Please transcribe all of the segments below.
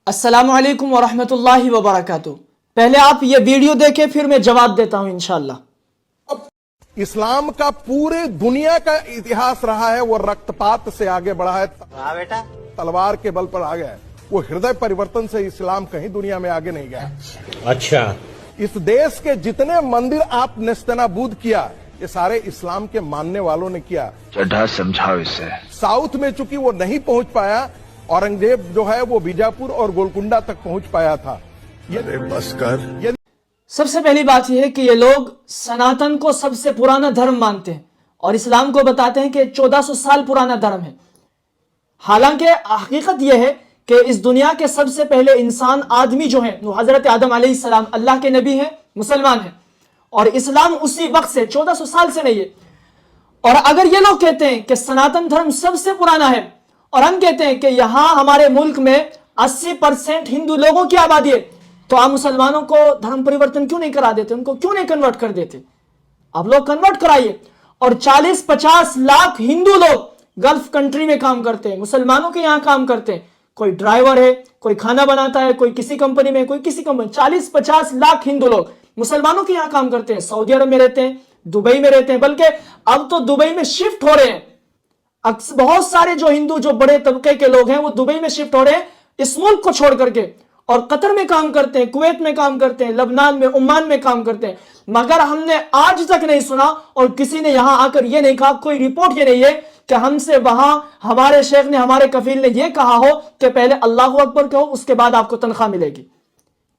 अस्सलामु अलैकुम वरहमतुल्लाहि वबरकातुह। पहले आप ये वीडियो देखें, फिर मैं जवाब देता हूं इंशाअल्लाह। इस्लाम का पूरे दुनिया का इतिहास रहा है, वो रक्तपात से आगे बढ़ा है, बेटा तलवार के बल पर आ गया है। वो हृदय परिवर्तन से इस्लाम कहीं दुनिया में आगे नहीं गया। अच्छा, इस देश के जितने मंदिर आप नेस्तनाबूद किया, ये सारे इस्लाम के मानने वालों ने किया। चढ़ा समझाओ इसे। साउथ में चूंकि वो नहीं पहुंच पाया, औरंगजेब जो है वो बीजापुर और गोलकुंडा तक पहुंच पाया था। अरे बस कर। सबसे पहली बात यह है कि ये लोग सनातन को सबसे पुराना धर्म मानते हैं और इस्लाम को बताते हैं कि 1400 साल पुराना धर्म है। हालांकि हकीकत यह है कि इस दुनिया के सबसे पहले इंसान आदमी जो है वो हजरत आदम अलैहिस्सलाम अल्लाह के नबी हैं, मुसलमान हैं, और इस्लाम उसी वक्त से 1400 साल से नहीं है। और अगर ये लोग कहते हैं कि सनातन धर्म सबसे पुराना है और हम कहते हैं कि यहां हमारे मुल्क में 80% हिंदू लोगों की आबादी है, तो आप मुसलमानों को धर्म परिवर्तन क्यों नहीं करा देते? उनको क्यों नहीं कन्वर्ट कर देते? आप लोग कन्वर्ट कराइए। और 40-50 लाख हिंदू लोग गल्फ कंट्री में काम करते हैं, मुसलमानों के यहां काम करते हैं। कोई ड्राइवर है, कोई खाना बनाता है, कोई किसी कंपनी में, कोई किसी कंपनी। 40-50 लाख हिंदू लोग मुसलमानों के यहां काम करते हैं। सऊदी अरब में रहते हैं, दुबई में रहते हैं, बल्कि अब तो दुबई में शिफ्ट हो रहे हैं। बहुत सारे जो हिंदू जो बड़े तबके के लोग हैं वो दुबई में शिफ्ट हो रहे हैं इस मुल्क को छोड़ करके, और कतर में काम करते हैं, कुवैत में काम करते हैं, लबनान में, ओमान में काम करते हैं। मगर हमने आज तक नहीं सुना और किसी ने यहां आकर यह नहीं कहा, कोई रिपोर्ट ये नहीं है कि हमसे वहां हमारे शेख ने, हमारे कफील ने यह कहा हो कि पहले अल्लाह अकबर कहो, उसके बाद आपको तनख्वाह मिलेगी।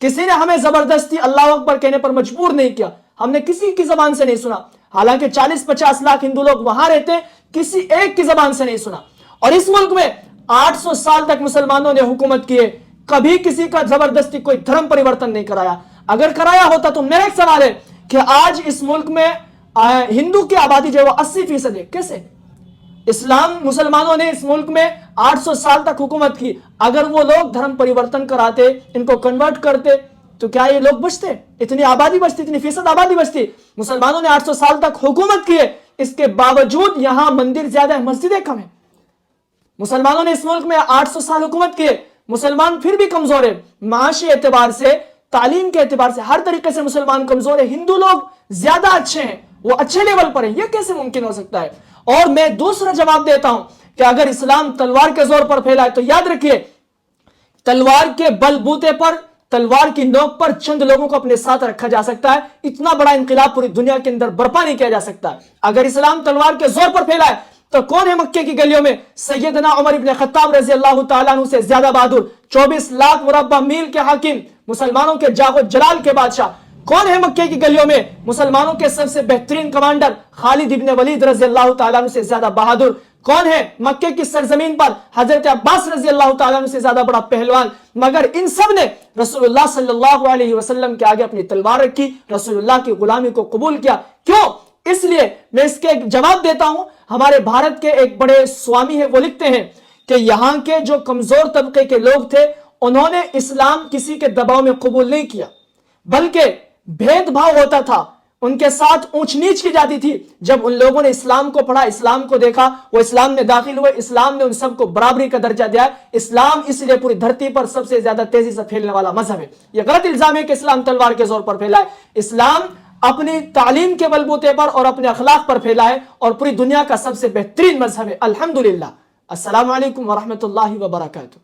किसी ने हमें जबरदस्ती अल्लाह अकबर कहने पर मजबूर नहीं किया, हमने किसी की जबान से नहीं सुना। हालांकि 40-50 लाख हिंदू लोग वहां रहते हैं, किसी एक की जबान से नहीं सुना। और इस मुल्क में 800 साल तक मुसलमानों ने हुकूमत की है, कभी किसी का जबरदस्ती कोई धर्म परिवर्तन नहीं कराया। अगर कराया होता तो मेरा एक सवाल है कि आज इस मुल्क में हिंदू की आबादी जो है 80% है। कैसे? इस्लाम, मुसलमानों ने इस मुल्क में 800 साल तक हुकूमत की। अगर वो लोग धर्म परिवर्तन कराते, इनको कन्वर्ट करते, तो क्या ये लोग बचते? इतनी आबादी बचती, इतनी फीसद आबादी बचती। मुसलमानों ने 800 साल तक हुकूमत की है, इसके बावजूद यहां मंदिर ज्यादा है, मस्जिदें कम है। मुसलमानों ने इस मुल्क में 800 साल हुकूमत की है, मुसलमान फिर भी कमजोर है। माशी एतबार से, तालीम के एतबार से, हर तरीके से मुसलमान कमजोर है। हिंदू लोग ज्यादा अच्छे हैं, वो अच्छे लेवल पर है। यह कैसे मुमकिन हो सकता है? और मैं दूसरा जवाब देता हूं कि अगर इस्लाम तलवार के जोर पर फैला है तो याद रखिए, तलवार के बलबूते पर, तलवार की नोक पर चंद लोगों को अपने साथ रखा जा सकता है। इतना बड़ा इंकलाब पूरी दुनिया के अंदर बर्पा नहीं किया जा सकता। अगर इस्लाम तलवार के जोर पर फैला है तो कौन है मक्के की गलियों में सैयदना उमर इब्न खत्ताब रजी अल्लाह तआला अन्हु से ज्यादा बहादुर, 24 लाख मुरब्बा मील के हाकिम, मुसलमानों के जागो जलाल के बादशाह? कौन है मक्के की गलियों में मुसलमानों के सबसे बेहतरीन कमांडर खालिद इब्न वलीद रजी अल्लाह तआला अन्हु से ज्यादा बहादुर? कौन है मक्के की सरजमीन पर हजरत अब्बास रजी अल्लाह तआला अन्हु से ज्यादा बड़ा पहलवान? मगर इन सब ने रसूलुल्लाह सल्लल्लाहु अलैहि वसल्लम के आगे अपनी तलवार रखी, रसूलुल्लाह की गुलामी को कबूल किया। क्यों? इसलिए मैं इसके एक जवाब देता हूं। हमारे भारत के एक बड़े स्वामी है, वो लिखते हैं कि यहां के जो कमजोर तबके के लोग थे, उन्होंने इस्लाम किसी के दबाव में कबूल नहीं किया, बल्कि भेदभाव होता था, उनके साथ ऊंच नीच की जाती थी। जब उन लोगों ने इस्लाम को पढ़ा, इस्लाम को देखा, वो इस्लाम में दाखिल हुए, इस्लाम ने उन सबको बराबरी का दर्जा दिया। इस्लाम इसलिए पूरी धरती पर सबसे ज्यादा तेजी से फैलने वाला मजहब है। यह गलत इल्जाम है कि इस्लाम तलवार के जोर पर फैला है। इस्लाम अपनी तालीम के बलबूते पर और अपने अखलाक पर फैला है और पूरी दुनिया का सबसे बेहतरीन मजहब है। अल्हम्दुलिल्लाह। अस्सलामु अलैकुम वरहमतुल्लाहि वबरकातुह।